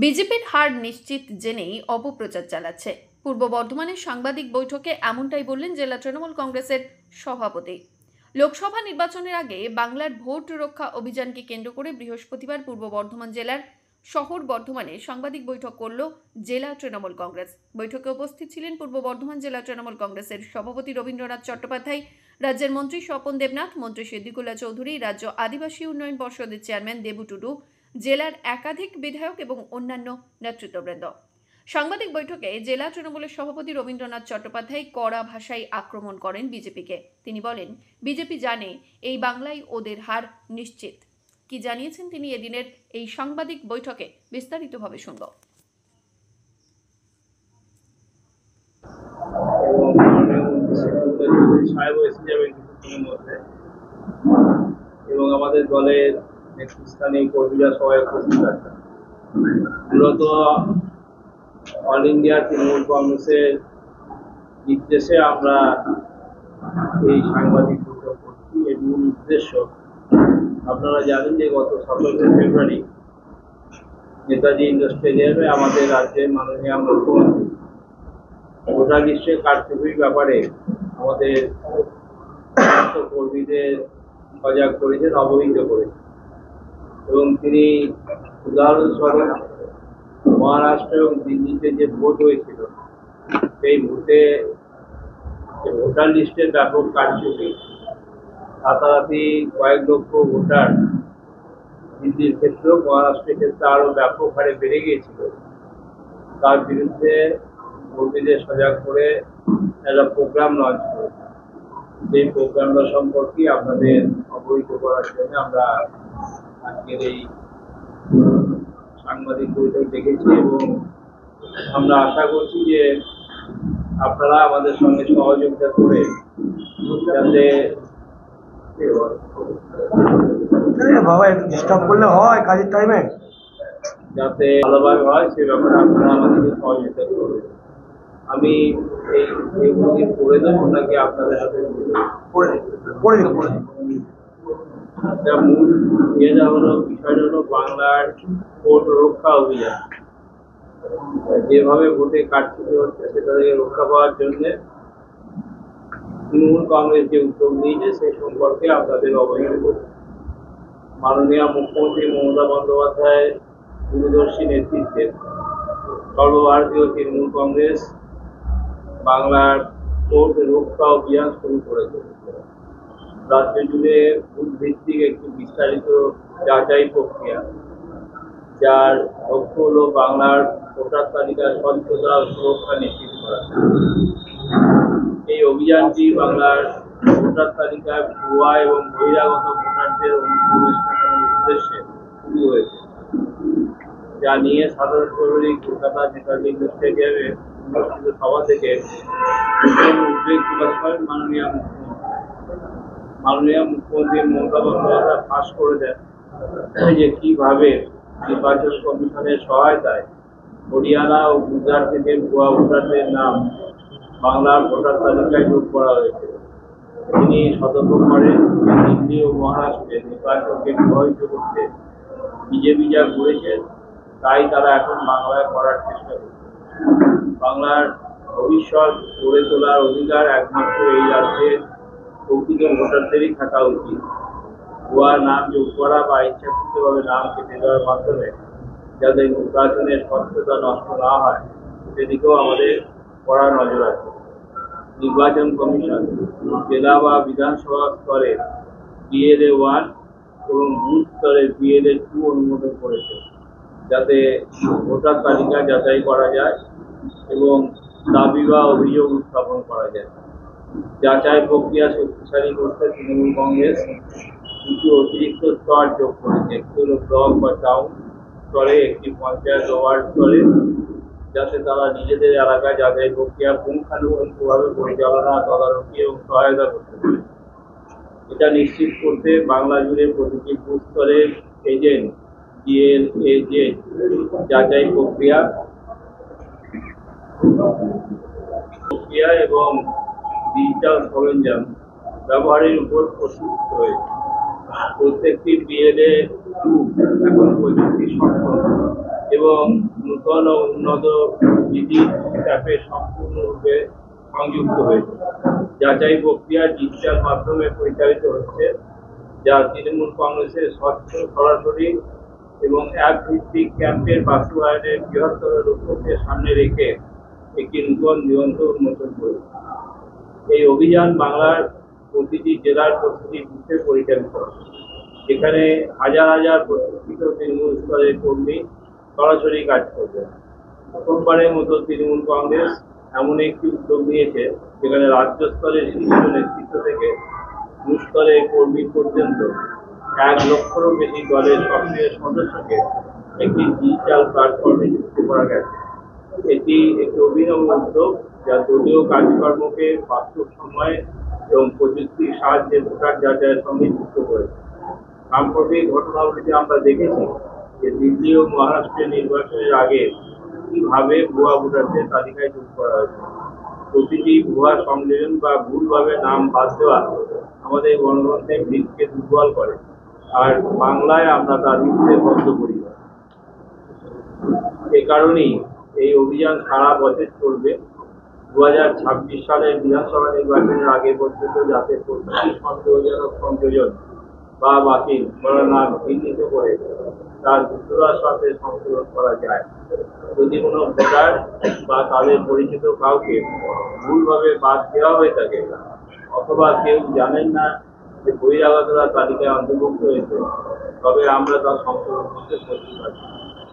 বিজেপির হার নিশ্চিত জেনেই অপপ্রচার চালাচ্ছে। পূর্ব বর্ধমানের সাংবাদিক বৈঠকে এমনটাই বললেন জেলা তৃণমূল কংগ্রেসের সভাপতি। লোকসভা নির্বাচনের আগে বাংলার ভোট রক্ষা অভিযানকে কেন্দ্র করে বৃহস্পতিবার পূর্ব বর্ধমান জেলার শহর বর্ধমানে সাংবাদিক বৈঠক করল জেলা তৃণমূল কংগ্রেস। বৈঠকে উপস্থিত ছিলেন পূর্ব বর্ধমান জেলা তৃণমূল কংগ্রেসের সভাপতি রবীন্দ্রনাথ চট্টোপাধ্যায়, রাজ্যের মন্ত্রী স্বপন দেবনাথ, মন্ত্রী সিদ্দিকুল্লাহ চৌধুরী, রাজ্য আদিবাসী উন্নয়ন পর্ষদের চেয়ারম্যান দেবু টুডু, জেলার একাধিক বিধায়ক এবং অন্যান্য নেতৃত্ববৃন্দ। সাংবাদিক বৈঠকে জেলা তৃণমূলের সভাপতি রবীন্দ্রনাথ চট্টোপাধ্যায় কড়া ভাষায় আক্রমণ করেন বিজেপিকে। তিনি বলেন, বিজেপি জানে এই বাংলায় ওদের হার নিশ্চিত। কি জানিয়েছেন তিনি এদিনের এই সাংবাদিক বৈঠকে, বিস্তারিতভাবে শুনব। এবং আমাদের দলের নেতৃস্থানীয় কর্মীরা সবাই উপস্থিত আছেন। মূলত অল ইন্ডিয়া তৃণমূল কংগ্রেসের নির্দেশে আমরা এই সাংবাদিক বৈঠক করছি। এর মূল উদ্দেশ্য, আপনারা জানেন যে গত 17 ফেব্রুয়ারি নেতাজি ইন্ডোর স্টেডিয়ামে আমাদের রাজ্যের মাননীয় মুখ্যমন্ত্রী ভোটার লিস্টে কারচুপির ব্যাপারে আমাদের কর্মীদের সজাগ করেছেন, অবহিত করেছেন। এবং তিনি উদাহরণস্বরূপ মহারাষ্ট্র এবং দিল্লিতে যে ভোট হয়েছিল, সেই ভোটে ভোটার লিস্টের ব্যাপক কারচুপি, রাতারাতি কয়েক লক্ষ ভোটার দিল্লির ক্ষেত্রেও মহারাষ্ট্রের ক্ষেত্রে আরো ব্যাপক হারে বেড়ে গিয়েছিল। তার বিরুদ্ধে কর্মীদের সজাগ করে একটা প্রোগ্রাম লঞ্চ করেছে। সেই প্রোগ্রামটা সম্পর্কে আপনাদের অবহিত করার জন্য আমরা আজকের এই সাংবাদিক বৈঠক দেখেছি এবং আমরা আশা করছি যে আপনারা আমাদের সঙ্গে সহযোগিতা করে যাতে যাতে ভালোভাবে হয় সে ব্যাপারে আপনারা আমাদেরকে সহযোগিতা করবেন। আমি এইগুলো করে দেবো নাকি আপনাদের হাতে মূল ইয়েটা হলো, বিষয়টা হলো বাংলার ভোট রক্ষা অভিযান। যেভাবে ভোটে কারচুপি হচ্ছে সেটা থেকে রক্ষা পাওয়ার জন্য তৃণমূল কংগ্রেস যে উদ্যোগ নিয়েছে সেই সম্পর্কে আপনাদের অবহিত করছি। মাননীয় মুখ্যমন্ত্রী মমতা বন্দ্যোপাধ্যায় দূরদর্শী নেতৃত্বে সর্বভারতীয় তৃণমূল কংগ্রেস বাংলার ভোট রক্ষা অভিযান শুরু করেছে। রাজ্য জুড়ে বুথ ভিত্তিক একটি বিস্তারিত যাচাই প্রক্রিয়া, যার লক্ষ্য হল বাংলার ভোটার তালিকার স্বচ্ছতা ও সুরক্ষা নিশ্চিত করা। এই অভিযানটি বাংলার ভোটার তালিকায় ভুয়া এবং বহিরাগত ভোটারদের অনুপ্রবেশ ঠেকানোর উদ্দেশ্যে শুরু হয়েছে, যা নিয়ে 17 ফেব্রুয়ারি কলকাতা নেতাজি ইন্ডোর স্টেডিয়ামে অনুষ্ঠিত সভা থেকে উদ্বেগ প্রকাশ করেন মাননীয় মুখ্যমন্ত্রী মমতা বন্দ্যোপাধ্যায় ফাঁস করে দেন যে কিভাবে নির্বাচন কমিশনের সহায়তায় হরিয়ানা ও গুজরাট থেকে ভুয়া ভোটারদের নাম বাংলার ভোটার তালিকায় যোগ করা হয়েছে। তিনি সতর্ক করেন দিল্লি ও মহারাষ্ট্রে নির্বাচনকে প্রভাবিত করতে বিজেপি যা করেছে তাই তারা এখন বাংলায় করার চেষ্টা করছে। বাংলার ভবিষ্যৎ গড়ে তোলার অধিকার একমাত্র এই রাজ্যের প্রকৃত ভোটারদেরই থাকা উচিত। ভুয়া নাম যোগ করা বা ইচ্ছাকৃতভাবে নাম কেটে দেওয়ার মাধ্যমে যাতে নির্বাচনের স্বচ্ছতা নষ্ট না হয় সেদিকেও আমাদের কড়া নজর আছে। নির্বাচন কমিশন জেলা বা বিধানসভা স্তরে BLA 1 এবং বুথ স্তরে BLA 2 অনুমোদন করেছে, যাতে ভোটার তালিকা যাচাই করা যায় এবং দাবি বা অভিযোগ উত্থাপন করা যায়। যাচাই প্রক্রিয়া শক্তিশালী করতে তৃণমূল কংগ্রেস দুটি অতিরিক্ত স্তর যোগ করেছে। একটি হল ব্লক বা টাউন স্তরে, একটি পঞ্চায়েত ও ওয়ার্ড স্তরে, যাতে তারা নিজেদের এলাকায় যাচাই প্রক্রিয়া পুঙ্খানুপুঙ্খভাবে পরিচালনা, তদারকি এবং সহায়তা করতে পারে। এটা নিশ্চিত করতে বাংলা জুড়ে প্রতিটি বুথ স্তরে এজেন্ট, DLA যাচাই প্রক্রিয়া এবং ডিজিটাল সরঞ্জাম ব্যবহারের উপর প্রস্তুত হয়েছে। প্রত্যেকটি BLA 2 এখন প্রযুক্তি সক্ষম এবং এবং নূতন ও উন্নত জিডি অ্যাপে সম্পূর্ণরূপে সংযুক্ত হয়েছে। যাচাই প্রক্রিয়া ডিজিটাল মাধ্যমে পরিচালিত হচ্ছে, যা তৃণমূল কংগ্রেসের স্বচ্ছ, সরাসরি এবং অ্যাপ ভিত্তিক ক্যাম্পের বাস্তবায়নের বৃহত্তর লক্ষ্যকে সামনে রেখে একটি নূতন দিগন্ত উন্মোচন করেছে। এই অভিযান বাংলার প্রতিটি জেলার প্রতিটি বুথে পরিচালিত হবে, যেখানে হাজার হাজার প্রশিক্ষিত তৃণমূল স্তরের কর্মী সরাসরি কাজ করবে। প্রথমবারের মতো তৃণমূল কংগ্রেস এমন একটি উদ্যোগ নিয়েছে যেখানে রাজ্য স্তরের শীর্ষ নেতৃত্ব থেকে বুথ স্তরের কর্মী পর্যন্ত 1 লক্ষেরও বেশি দলের সক্রিয় সদস্যকে একটি ডিজিটাল প্ল্যাটফর্মে যুক্ত করা গেছে। এটি একটি অভিনব উদ্যোগ যা দলীয় কাজকর্মকে বাস্তব সময়ে এবং প্রযুক্তির সাহায্যে ভোটার যাচাইয়ের সঙ্গে যুক্ত করেছে। সাম্প্রতিক ঘটনাবলীতে আমরা দেখেছি যে দিল্লি ও মহারাষ্ট্রের নির্বাচনের আগে কিভাবে ভুয়া ভোটারদের তালিকায় যোগ করা হয়েছে। প্রতিটি ভুয়া সংযোজন বা ভুলভাবে নাম বাদ দেওয়া আমাদের গণতন্ত্রের ভিতকে দুর্বল করে, আর বাংলায় আমরা তার বিরুদ্ধে বন্ধ করি না। এ কারণেই এই অভিযান সারা বছর চলবে। 2026 সালের বিধানসভা নির্বাচনের আগে পর্যন্ত যাতে প্রতিটি সন্দেহজনক সংযোজন বা বাতিল করা নাম চিহ্নিত করে তার দ্রুততার সাথে সংশোধন করা যায়। যদি কোনো ভোটার বা তাদের পরিচিত কাউকে ভুলভাবে বাদ দেওয়া হয়ে থাকে অথবা কেউ জানেন না যে বহিরাগতরা তালিকায় অন্তর্ভুক্ত হয়েছে, তবে আমরা তা সংশোধন করতে প্রস্তুত আছি।